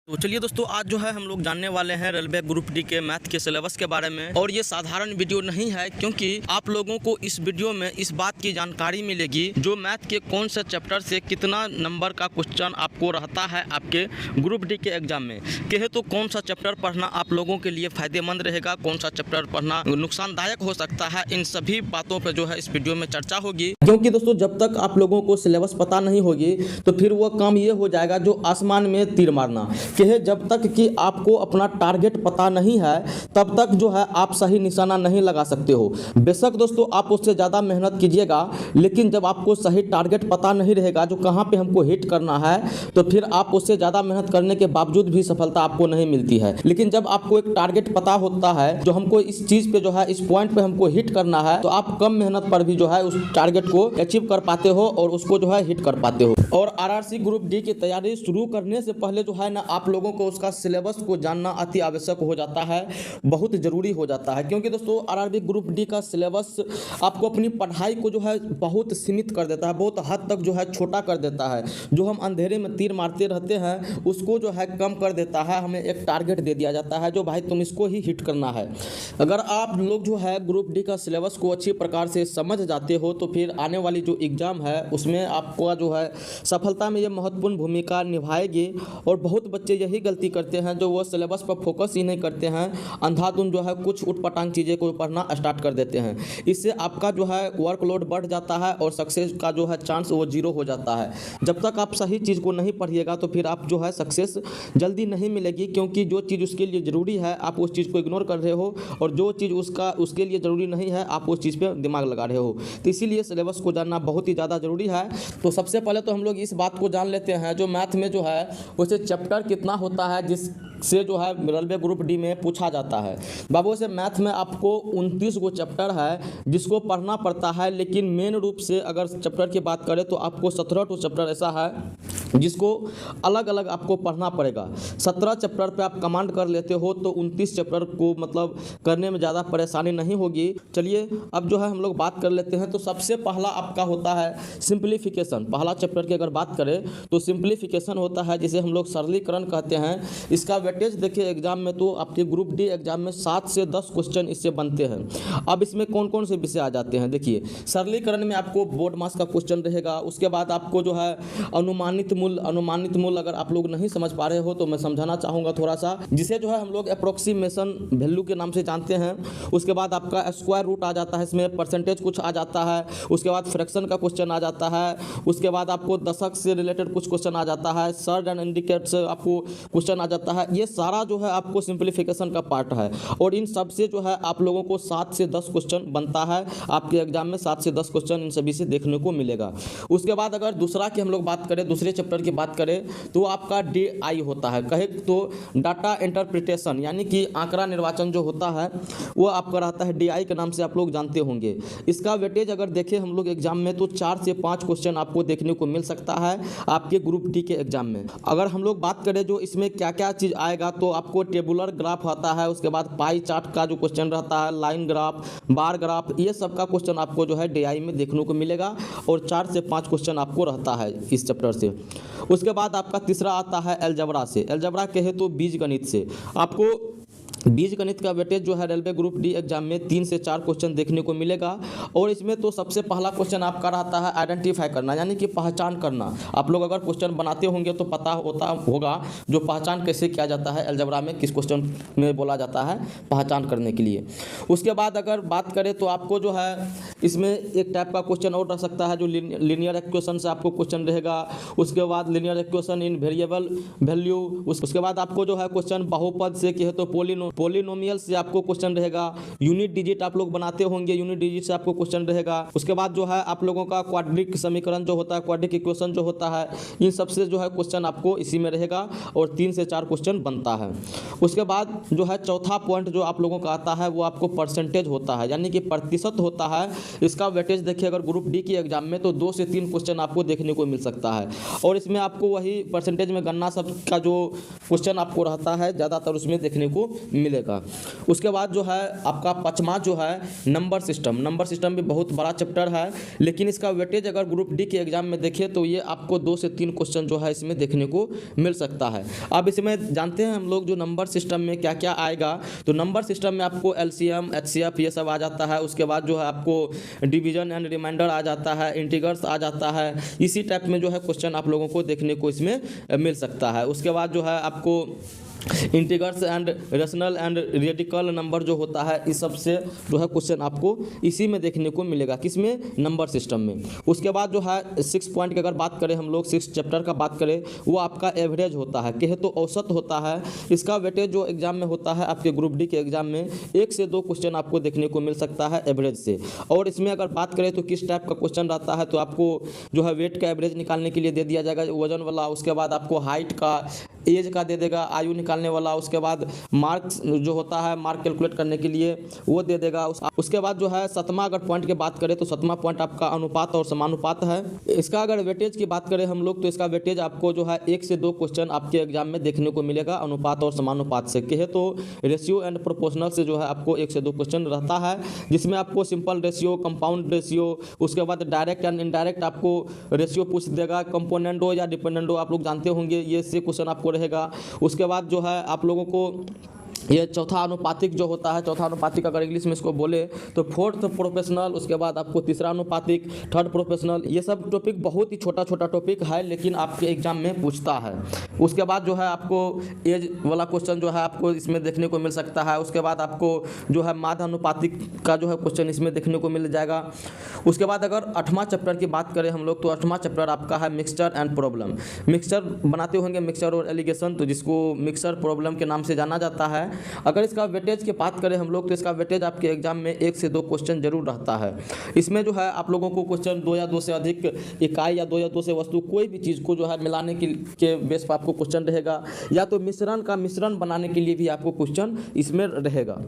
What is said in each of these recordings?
तो चलिए दोस्तों, आज जो है हम लोग जानने वाले हैं रेलवे ग्रुप डी के मैथ के सिलेबस के बारे में। और ये साधारण वीडियो नहीं है, क्योंकि आप लोगों को इस वीडियो में इस बात की जानकारी मिलेगी जो मैथ के कौन से चैप्टर से कितना नंबर का क्वेश्चन आपको रहता है आपके ग्रुप डी के एग्जाम में। कहे तो कौन सा चैप्टर पढ़ना आप लोगों के लिए फायदेमंद रहेगा, कौन सा चैप्टर पढ़ना नुकसानदायक हो सकता है, इन सभी बातों पर जो है इस वीडियो में चर्चा होगी। क्योंकि दोस्तों, जब तक आप लोगों को सिलेबस पता नहीं होगी तो फिर वो काम ये हो जाएगा जो आसमान में तीर मारना। कि जब तक कि आपको अपना टारगेट पता नहीं है तब तक जो है आप सही निशाना नहीं लगा सकते हो। बेशक दोस्तों आप उससे ज़्यादा मेहनत कीजिएगा, लेकिन जब आपको सही टारगेट पता नहीं रहेगा जो कहाँ पे हमको हिट करना है, तो फिर आप उससे ज़्यादा मेहनत करने के बावजूद भी सफलता आपको नहीं मिलती है। लेकिन जब आपको एक टारगेट पता होता है जो हमको इस चीज़ पे जो है इस पॉइंट पे हमको हिट करना है, तो आप कम मेहनत पर भी जो है उस टारगेट को अचीव कर पाते हो और उसको जो है हिट कर पाते हो। और आरआरसी ग्रुप डी की तैयारी शुरू करने से पहले जो है ना आप लोगों को उसका सिलेबस को जानना अति आवश्यक हो जाता है, बहुत ज़रूरी हो जाता है। क्योंकि दोस्तों आरआरबी ग्रुप डी का सिलेबस आपको अपनी पढ़ाई को जो है बहुत सीमित कर देता है, बहुत हद तक जो है छोटा कर देता है। जो हम अंधेरे में तीर मारते रहते हैं उसको जो है कम कर देता है। हमें एक टारगेट दे दिया जाता है जो भाई तुम इसको ही हिट करना है। अगर आप लोग जो है ग्रुप डी का सिलेबस को अच्छी प्रकार से समझ जाते हो तो फिर आने वाली जो एग्ज़ाम है उसमें आपको जो है सफलता में ये महत्वपूर्ण भूमिका निभाएगी। और बहुत बच्चे यही गलती करते हैं जो वो सिलेबस पर फोकस ही नहीं करते हैं, अंधाधुंध जो है कुछ उटपटांग चीज़ें को पढ़ना स्टार्ट कर देते हैं। इससे आपका जो है वर्कलोड बढ़ जाता है और सक्सेस का जो है चांस वो जीरो हो जाता है। जब तक आप सही चीज़ को नहीं पढ़िएगा तो फिर आप जो है सक्सेस जल्दी नहीं मिलेगी, क्योंकि जो चीज़ उसके लिए ज़रूरी है आप उस चीज़ को इग्नोर कर रहे हो, और जो चीज़ उसके लिए ज़रूरी नहीं है आप उस चीज़ पर दिमाग लगा रहे हो। तो इसीलिए सिलेबस को जानना बहुत ही ज़्यादा ज़रूरी है। तो सबसे पहले तो हम लोग इस बात को जान लेते हैं जो मैथ में जो है उसे चैप्टर कितना होता है जिससे जो है रेलवे ग्रुप डी में पूछा जाता है। बाबू से मैथ में आपको 29 गो चैप्टर है जिसको पढ़ना पड़ता है, लेकिन मेन रूप से अगर चैप्टर की बात करें तो आपको 17 चैप्टर ऐसा है जिसको अलग अलग आपको पढ़ना पड़ेगा। 17 चैप्टर पे आप कमांड कर लेते हो तो 29 चैप्टर को मतलब करने में ज़्यादा परेशानी नहीं होगी। चलिए अब जो है हम लोग बात कर लेते हैं। तो सबसे पहला आपका होता है सिंप्लीफिकेशन। पहला चैप्टर की अगर बात करें तो सिंप्लीफिकेशन होता है जिसे हम लोग सरलीकरण कहते हैं। इसका वेटेज देखिए एग्जाम में तो आपके ग्रुप डी एग्जाम में 7 से 10 क्वेश्चन इससे बनते हैं। अब इसमें कौन कौन से विषय आ जाते हैं, देखिए सरलीकरण में आपको बोर्ड मास का क्वेश्चन रहेगा। उसके बाद आपको जो है अनुमानित मूल्य अगर आप लोग नहीं समझ पा रहे हो तो मैं समझाना चाहूँगा थोड़ा सा, जिसे जो है हम लोग अप्रोक्सीमेशन वैल्यू के नाम से जानते हैं। उसके बाद आपका स्क्वायर रूट आ जाता है, इसमें परसेंटेज कुछ आ जाता है। उसके बाद फ्रैक्शन का क्वेश्चन आ जाता है। उसके बाद आपको दशक से रिलेटेड कुछ क्वेश्चन आ जाता है। सर्ड एंड इंडिकेट से आपको क्वेश्चन आ जाता है। ये सारा जो है आपको सिंप्लीफिकेशन का पार्ट है, और इन सब से जो है आप लोगों को 7 से 10 क्वेश्चन बनता है। आपके एग्जाम में 7 से 10 क्वेश्चन इन सभी से देखने को मिलेगा। उसके बाद अगर दूसरा की हम लोग बात करें, दूसरे चैप्टर की बात करें तो आपका DI होता है, कहे तो डाटा इंटरप्रिटेशन, यानी कि आंकड़ा निर्वाचन जो होता है वो आपका रहता है DI के नाम से आप लोग जानते होंगे। इसका वेटेज अगर देखें हम लोग एग्जाम में तो 4 से 5 क्वेश्चन आपको देखने को मिल सकता है आपके ग्रुप डी के एग्जाम में। अगर हम लोग बात करें जो इसमें क्या क्या चीज़ आएगा तो आपको टेबुलर ग्राफ आता है। उसके बाद पाई चार्ट का जो क्वेश्चन रहता है, लाइन ग्राफ, बार ग्राफ, ये सब का क्वेश्चन आपको जो है DI में देखने को मिलेगा, और 4 से 5 क्वेश्चन आपको रहता है इस चैप्टर से। उसके बाद आपका तीसरा आता है अलजेब्रा से। अलजेब्रा कहे तो बीजगणित से आपको बीजगणित का वेटेज जो है रेलवे ग्रुप डी एग्जाम में 3 से 4 क्वेश्चन देखने को मिलेगा। और इसमें तो सबसे पहला क्वेश्चन आपका रहता है आइडेंटिफाई करना, यानी कि पहचान करना। आप लोग अगर क्वेश्चन बनाते होंगे तो पता होगा जो पहचान कैसे किया जाता है अलजेब्रा में, किस क्वेश्चन में बोला जाता है पहचान करने के लिए। उसके बाद अगर बात करें तो आपको जो है इसमें एक टाइप का क्वेश्चन और रह सकता है जो लीनियर इक्वेशन से आपको क्वेश्चन रहेगा। उसके बाद linear equation in variable value. उसके बाद आपको जो है क्वेश्चन बहुपद से कहे तो पोलिनोमियल से आपको क्वेश्चन रहेगा। यूनिट डिजिट आप लोग बनाते होंगे, यूनिट डिजिट से आपको क्वेश्चन रहेगा। उसके बाद जो है आप लोगों का क्वाड्रिक समीकरण जो होता है, क्वाड्रिक इक्वेशन जो होता है, इन सबसे जो है क्वेश्चन आपको इसी में रहेगा, और 3 से 4 क्वेश्चन बनता है। उसके बाद जो है चौथा पॉइंट जो आप लोगों का आता है वो आपको परसेंटेज होता है, यानी कि प्रतिशत होता है। इसका वेटेज देखिए अगर ग्रुप डी की एग्जाम में तो 2 से 3 क्वेश्चन आपको देखने को मिल सकता है, और इसमें आपको वही परसेंटेज में गणना सब का जो क्वेश्चन आपको रहता है ज़्यादातर उसमें देखने को मिलेगा। उसके बाद जो है आपका 5वां जो है नंबर सिस्टम भी बहुत बड़ा चैप्टर है, लेकिन इसका वेटेज अगर ग्रुप डी के एग्जाम में देखें तो ये आपको 2 से 3 क्वेश्चन जो है इसमें देखने को मिल सकता है। अब इसमें जानते हैं हम लोग जो नंबर सिस्टम में क्या क्या आएगा। तो नंबर सिस्टम में आपको एलसीएम, एचसीएफ ये सब आ जाता है। उसके बाद जो है आपको डिवीजन एंड रिमाइंडर आ जाता है, इंटीग्रल्स आ जाता है। इसी टाइप में जो है क्वेश्चन आप लोगों को देखने को इसमें मिल सकता है। उसके बाद जो है आपको integrals and rational and radical number जो होता है, इस सब से जो है क्वेश्चन आपको इसी में देखने को मिलेगा, किसमें, नंबर सिस्टम में। उसके बाद जो है 6 पॉइंट की अगर बात करें हम लोग, 6 चैप्टर का बात करें, वो आपका एवरेज होता है, कहे तो औसत होता है। इसका वेटेज जो एग्जाम में होता है आपके ग्रुप डी के एग्जाम में 1 से 2 क्वेश्चन आपको देखने को मिल सकता है एवरेज से। और इसमें अगर बात करें तो किस टाइप का क्वेश्चन रहता है, तो आपको जो है वेट का एवरेज निकालने के लिए दे दिया जाएगा, वजन वाला। उसके बाद आपको हाइट का, एज का दे देगा, आयु निकालने वाला। उसके बाद मार्क्स जो होता है, मार्क कैलकुलेट करने के लिए वो दे देगा। उसके बाद जो है 7वां अगर पॉइंट की बात करें तो 7वां पॉइंट आपका अनुपात और समानुपात है। इसका अगर वेटेज की बात करें हम लोग तो इसका वेटेज आपको जो है 1 से 2 क्वेश्चन आपके एग्जाम में देखने को मिलेगा अनुपात और समानुपात से। कहे तो रेशियो एंड प्रोपोर्शनल से जो है आपको 1 से 2 क्वेश्चन रहता है, जिसमें आपको सिंपल रेशियो, कंपाउंड रेशियो, उसके बाद डायरेक्ट एंड इनडायरेक्ट आपको रेशियो पूछ देगा, कंपोनेंडो या डिपेंडेंडो आप लोग जानते होंगे, ये से क्वेश्चन आपको रहेगा। उसके बाद जो है आप लोगों को ये चौथा अनुपातिक जो होता है, चौथा अनुपातिक अगर इंग्लिश में इसको बोले तो 4th प्रोफेशनल, उसके बाद आपको तीसरा अनुपातिक, 3rd प्रोफेशनल, ये सब टॉपिक बहुत ही छोटा छोटा टॉपिक है, लेकिन आपके एग्जाम में पूछता है। उसके बाद जो है आपको एज वाला क्वेश्चन जो है आपको इसमें देखने को मिल सकता है। उसके बाद आपको जो है माध्य अनुपातिक का जो है क्वेश्चन इसमें देखने को मिल जाएगा। उसके बाद अगर 8वां चैप्टर की बात करें हम लोग तो 8वां चैप्टर आपका है मिक्सचर एंड प्रॉब्लम। मिक्सचर बनाते होंगे, मिक्सचर और एलिगेशन, तो जिसको मिक्सचर प्रॉब्लम के नाम से जाना जाता है। अगर इसका वेटेज की बात करें हम लोग तो इसका वेटेज आपके एग्जाम में 1 से 2 क्वेश्चन जरूर रहता है। इसमें जो है आप लोगों को क्वेश्चन 2 या 2 से अधिक इकाई या 2 या 2 से वस्तु, कोई भी चीज़ को जो है मिलाने के बेस पर आपको क्वेश्चन रहेगा, या तो मिश्रण बनाने के लिए भी आपको क्वेश्चन इसमें रहेगा।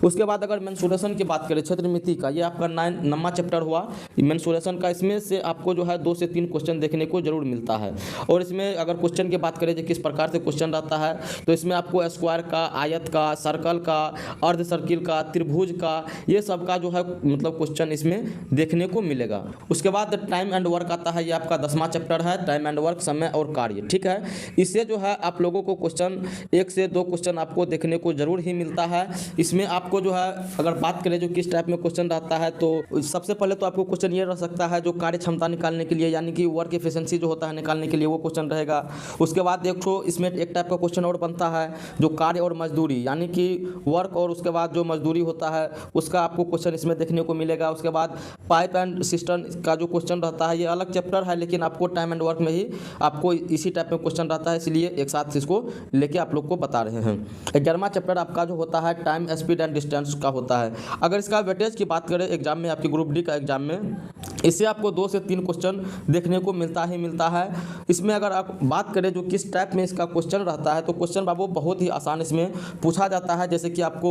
उसके बाद अगर मेंसुरेशन की बात करें, क्षेत्रमिति का, ये आपका 9वां चैप्टर हुआ मेंसुरेशन का। इसमें से आपको जो है 2 से 3 क्वेश्चन देखने को जरूर मिलता है। और इसमें अगर क्वेश्चन की बात करें जो किस प्रकार से क्वेश्चन रहता है, तो इसमें आपको स्क्वायर का, आयत का, सर्कल का, अर्ध सर्किल का, त्रिभुज का, ये सब का जो है मतलब क्वेश्चन इसमें देखने को मिलेगा। उसके बाद टाइम एंड वर्क आता है, ये आपका 10वां चैप्टर है, टाइम एंड वर्क, समय और कार्य, ठीक है। इससे जो है आप लोगों को क्वेश्चन 1 से 2 क्वेश्चन आपको देखने को जरूर ही मिलता है। इसमें आपको जो है अगर बात करें जो किस टाइप में क्वेश्चन रहता है, तो सबसे पहले तो आपको क्वेश्चन ये रह सकता है जो कार्य क्षमता निकालने के लिए, यानी कि वर्क एफिशिएंसी जो होता है निकालने के लिए वो क्वेश्चन रहेगा। उसके बाद देखो इसमें एक टाइप का क्वेश्चन और बनता है जो कार्य और मजदूरी, यानी कि वर्क और उसके बाद जो मजदूरी होता है उसका आपको क्वेश्चन इसमें देखने को मिलेगा। उसके बाद पाइप एंड सिस्टम का जो क्वेश्चन रहता है, ये अलग चैप्टर है, लेकिन आपको टाइम एंड वर्क में ही आपको इसी टाइप में क्वेश्चन रहता है, इसलिए एक साथ इसको लेके आप लोग को बता रहे हैं। 11वां चैप्टर आपका जो होता है टाइम, स्पीड एंड डिस्टेंस का होता है। अगर इसका वेटेज की बात करें एग्जाम में, आपकी ग्रुप डी का एग्जाम में, इससे आपको 2 से 3 क्वेश्चन देखने को मिलता है। इसमें अगर आप बात करें जो किस टाइप में इसका क्वेश्चन रहता है, तो क्वेश्चन बाबू बहुत ही आसान इसमें पूछा जाता है। जैसे कि आपको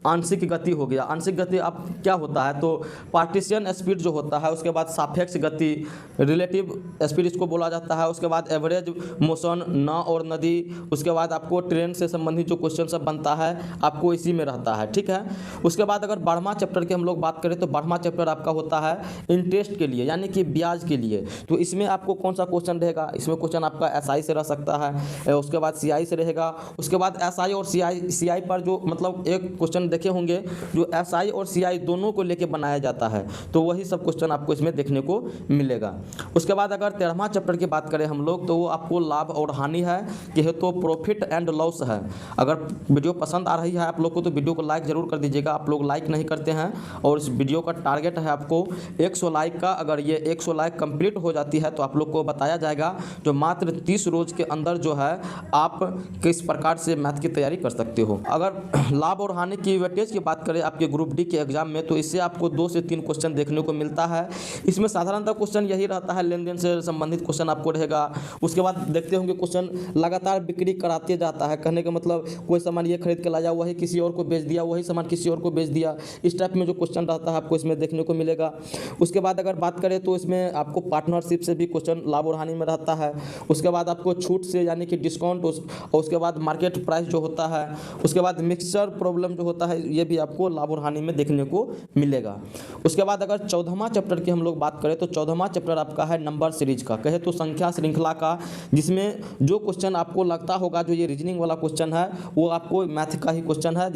आंशिक गति हो गया, आंशिक गति आप क्या होता है, तो पार्टीशियन स्पीड जो होता है, उसके बाद सापेक्ष गति, रिलेटिव स्पीड इसको बोला जाता है। उसके बाद एवरेज मोशन, नाव और नदी, उसके बाद आपको ट्रेन से संबंधित जो क्वेश्चन सब बनता है आपको इसी में रहता है, ठीक है। उसके बाद अगर 12वां चैप्टर की हम लोग बात करें तो 12वां चैप्टर आपका होता है इंटरेस्ट के लिए, यानी कि ब्याज के लिए। तो इसमें आपको कौन सा क्वेश्चन रहेगा, इसमें क्वेश्चन आपका एसआई से रह सकता है, उसके बाद सीआई से रहेगा। उसके बाद एसआई और सीआई पर जो मतलब एक क्वेश्चन देखे होंगे जो एसआई और सीआई दोनों को लेके बनाया जाता है, तो वही सब क्वेश्चन आपको इसमें देखने को मिलेगा। उसके बाद अगर 13वां चैप्टर की बात करें हम लोग तो वो आपको लाभ और हानि है, कि तो प्रॉफिट एंड लॉस है। अगर वीडियो पसंद आ रही है आप लोग को तो वीडियो को लाइक जरूर कर दीजिएगा, आप लोग लाइक नहीं करते हैं। और इस वीडियो का टारगेट है आपको 100 लाइक का। अगर ये 100 लाइक कंप्लीट हो जाती है तो आप लोग को बताया जाएगा जो मात्र 30 रोज के अंदर जो है आप किस प्रकार से मैथ की तैयारी कर सकते हो। अगर लाभ और हानि की वेटेज की बात करें आपके ग्रुप डी के एग्जाम में, तो इससे आपको 2 से 3 क्वेश्चन देखने को मिलता है। इसमें साधारणतः क्वेश्चन यही रहता है, लेन देन से संबंधित क्वेश्चन आपको रहेगा। उसके बाद देखते होंगे क्वेश्चन लगातार बिक्री कराते जाता है, कहने का मतलब कोई सामान ये खरीद के लाया, वही किसी और को बेच दिया, वही सामान किसी और को बेच दिया, इस टाइप में जो क्वेश्चन रहता है आपको इसमें देखने को मिलेगा। उसके बाद अगर बात करें तो इसमें आपको पार्टनरशिप से भी क्वेश्चन लाभ और हानि में रहता है। उसके बाद आपको छूट से यानी कि डिस्काउंट, और उसके बाद मार्केट प्राइस जो होता है, उसके बाद मिक्सचर प्रॉब्लम जो होता है, ये भी आपको लाभ और हानि में देखने को मिलेगा। उसके बाद अगर 14वां चैप्टर की हम लोग बात करें तो 14वां चैप्टर आपका है नंबर सीरीज का, कहे तो संख्या श्रृंखला का, जिसमें जो क्वेश्चन आपको लगता होगा जो ये रीजनिंग वाला क्वेश्चन है वो आपको मैथ का ही क्वेश्चन है।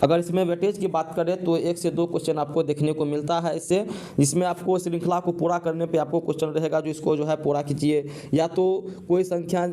अगर इसमें वेटेज की बात करें तो 1 से 2 क्वेश्चन आपको देखने को मिलता है इससे, जिसमें आपको श्रृंखला को पूरा करने पे आपको क्वेश्चन रहेगा जो इसको जो है पूरा कीजिए, या तो कोई संख्या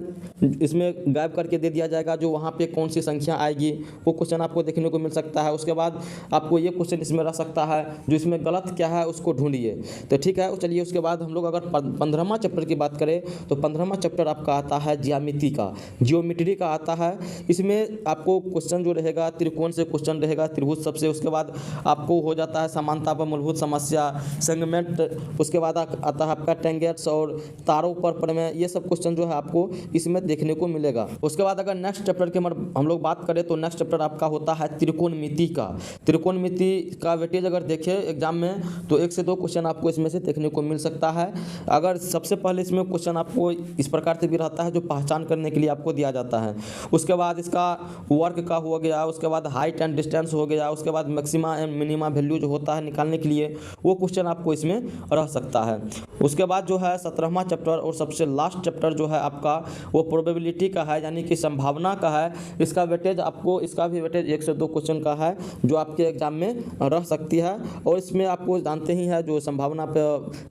इसमें गायब करके दे दिया जाएगा जो वहाँ पे कौन सी संख्या आएगी वो क्वेश्चन आपको देखने को मिल सकता है। उसके बाद आपको ये क्वेश्चन इसमें रह सकता है जो इसमें गलत क्या है उसको ढूंढिए, तो ठीक है। चलिए उसके बाद हम लोग अगर 15वां चैप्टर की बात करें तो 15वां चैप्टर आपका आता है जियोमेट्री का आता है। इसमें आपको क्वेश्चन जो रहेगा त्रिकोण से क्वेश्चन रहेगा, त्रिभुज सबसे। उसके बाद आपको हो जाता है समानता पर मूलभूत समस्या, सेगमेंट, उसके बाद आता है आपका टेंजेंट्स और तारों पर प्रमेय, ये सब क्वेश्चन जो है आपको इसमें देखने को मिलेगा। उसके बाद अगर नेक्स्ट चैप्टर के हम लोग बात करें तो नेक्स्ट चैप्टर आपका होता है त्रिकोणमिति का। त्रिकोणमिति का वेटेज अगर देखें एग्जाम में तो 1 से 2 क्वेश्चन आपको इसमें से देखने को मिल सकता है। अगर सबसे पहले इसमें क्वेश्चन आपको इस प्रकार से भी रहता है जो पहचान करने के लिए आपको दिया जाता है। उसके बाद इसका वर्क का हो गया, उसके बाद हाइट एंड डिस्टेंस हो गया, उसके बाद मैक्सिमा एंड मिनिमा वैल्यू जो होता है निकालने के लिए वो क्वेश्चन आपको इसमें रह सकता है। उसके बाद जो है 17वां चैप्टर और सबसे लास्ट चैप्टर जो है आपका वो प्रोबेबिलिटी का है, यानी कि संभावना का है। इसका वेटेज आपको, इसका भी वेटेज 1 से 2 क्वेश्चन का है जो आपके एग्जाम में रह सकती है। और इसमें आपको जानते ही है जो संभावना पे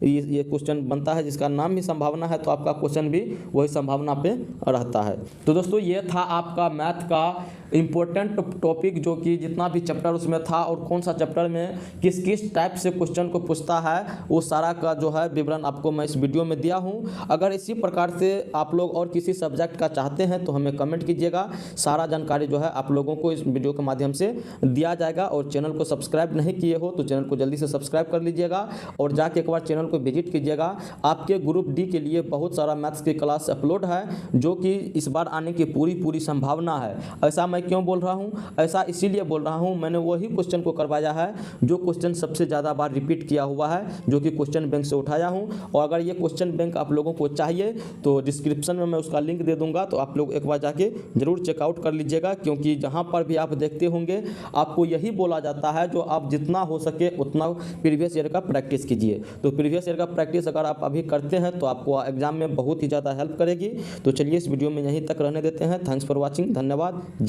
ये क्वेश्चन बनता है जिसका नाम ही संभावना है, तो आपका क्वेश्चन भी वही संभावना पे रहता है। तो दोस्तों ये था आपका मैथ का इम्पोर्टेंट टॉपिक, जो कि जितना भी चैप्टर उसमें था और कौन सा चैप्टर में किस किस टाइप से क्वेश्चन को पूछता है वो सारा का जो है विवरण आपको मैं इस वीडियो में दिया हूँ। अगर इसी प्रकार से आप लोग और किसी सब्जेक्ट का चाहते हैं तो हमें कमेंट कीजिएगा, सारा जानकारी जो है आप लोगों को इस वीडियो के माध्यम से दिया जाएगा। और चैनल को सब्सक्राइब नहीं किए हो तो चैनल को जल्दी से सब्सक्राइब कर लीजिएगा और जाके एक बार चैनल को विजिट कीजिएगा। आपके ग्रुप डी के लिए बहुत सारा मैथ्स की क्लास अपलोड है जो कि इस बार आने की पूरी संभावना है। ऐसा मैं क्यों बोल रहा हूँ, ऐसा इसीलिए बोल रहा हूँ, मैंने वही क्वेश्चन को करवाया है जो क्वेश्चन सबसे ज़्यादा बार रिपीट किया हुआ है, जो कि क्वेश्चन बैंक से उठाया हूँ। और अगर ये क्वेश्चन बैंक आप लोगों को चाहिए तो डिस्क्रिप्शन में मैं उसका लिंक दे दूंगा, तो आप लोग एक बार जाके जरूर चेकआउट कर लीजिएगा। क्योंकि जहाँ पर भी आप देखते होंगे आपको यही बोला जाता है जो आप जितना हो सके उतना प्रीवियस ईयर का प्रैक्टिस कीजिए। तो प्रीवियस ईयर का प्रैक्टिस अगर आप अभी करते हैं तो आपको एग्जाम में बहुत ही ज़्यादा हेल्प करेगी। तो चलिए इस वीडियो में यहीं तक रहने देते हैं। थैंक्स फॉर वॉचिंग, धन्यवाद, जय।